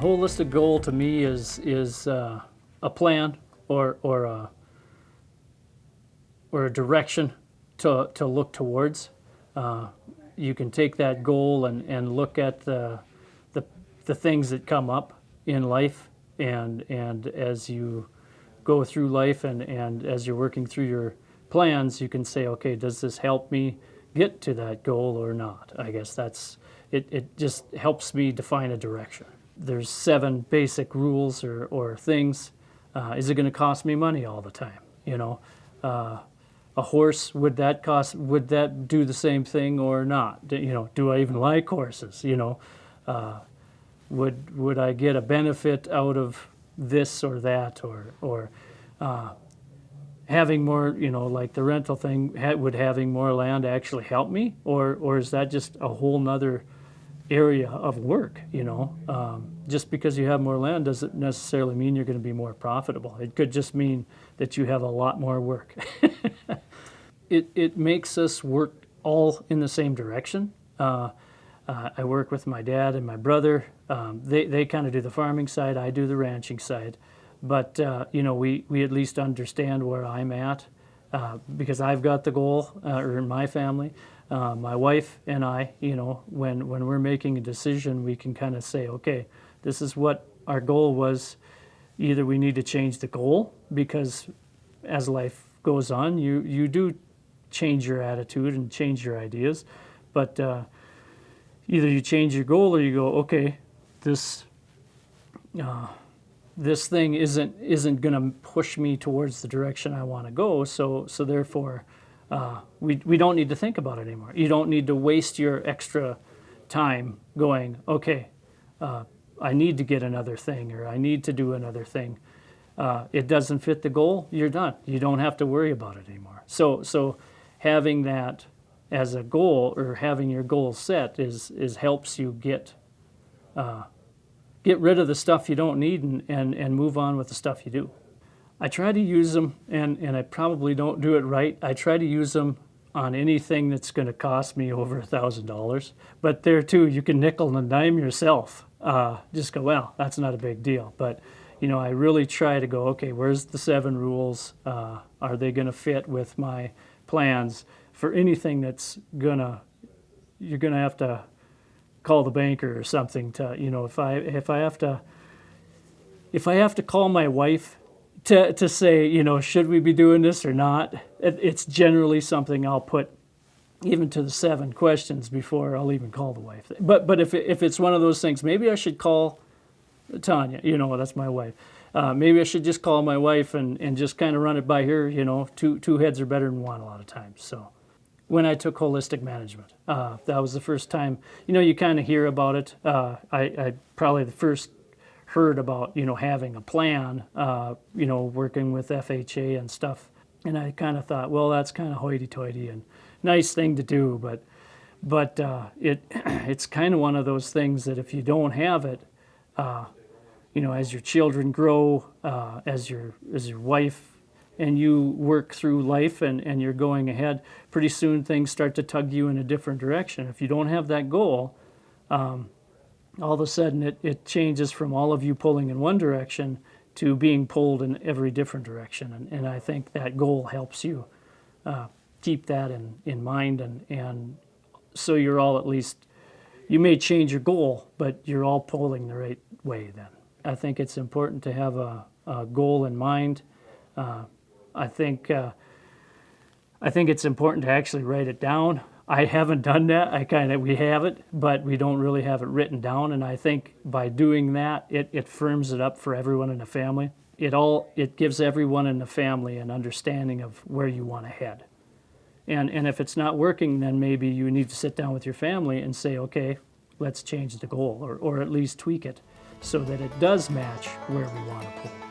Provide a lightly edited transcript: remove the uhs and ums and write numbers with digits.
holistic goal to me is a plan or a direction to look towards. You can take that goal and look at the things that come up in life, and as you go through life and as you're working through your plans, you can say, okay, does this help me get to that goal or not? I guess that's it. It just helps me define a direction. There's 7 basic rules or things. Is it going to cost me money all the time? A horse, would that do the same thing or not? Do I even like horses? Would I get a benefit out of this or that, or having more, like the rental thing, would having more land actually help me, or is that just a whole nother area of work? Just because you have more land doesn't necessarily mean you're going to be more profitable. It could just mean that you have a lot more work. It makes us work all in the same direction. I work with my dad and my brother. They kind of do the farming side, I do the ranching side. But we at least understand where I'm at, because I've got the goal, or in my family. My wife and I, when we're making a decision, we can kind of say, okay, this is what our goal was. Either we need to change the goal, because as life goes on, you do change your attitude and change your ideas. But either you change your goal or you go, okay, this thing isn't going to push me towards the direction I want to go. So therefore, we don't need to think about it anymore. You don't need to waste your extra time going, okay, I need to get another thing, or I need to do another thing. It doesn't fit the goal, you're done. You don't have to worry about it anymore. So having that as a goal, or having your goal set, is helps you get rid of the stuff you don't need and move on with the stuff you do. I try to use them, and I probably don't do it right. I try to use them on anything that's going to cost me over $1,000. But there too, you can nickel and dime yourself. Just go, well, that's not a big deal. But I really try to go, okay, where's the 7 rules? Are they going to fit with my plans? For anything that's you're gonna have to call the banker or something to, if I have to call my wife to say, should we be doing this or not, it's generally something I'll put even to the 7 questions before I'll even call the wife. But if it's one of those things, maybe I should call Tanya, that's my wife. Maybe I should just call my wife and just kind of run it by her. Two heads are better than one a lot of times. So when I took holistic management, that was the first time, you kind of hear about it. I probably the first heard about, having a plan, working with FHA and stuff. And I kind of thought, well, that's kind of hoity-toity and nice thing to do. But it's kind of one of those things that if you don't have it, as your children grow, as your wife and you work through life and you're going ahead, pretty soon things start to tug you in a different direction. If you don't have that goal, all of a sudden it changes from all of you pulling in one direction to being pulled in every different direction. And I think that goal helps you keep that in mind. And so you're all, at least, you may change your goal, but you're all pulling the right way then. I think it's important to have a goal in mind. I think it's important to actually write it down. I haven't done that. We have it, but we don't really have it written down. And I think by doing that, it firms it up for everyone in the family. It gives everyone in the family an understanding of where you want to head. And if it's not working, then maybe you need to sit down with your family and say, okay, let's change the goal, or at least tweak it so that it does match where we want to pull.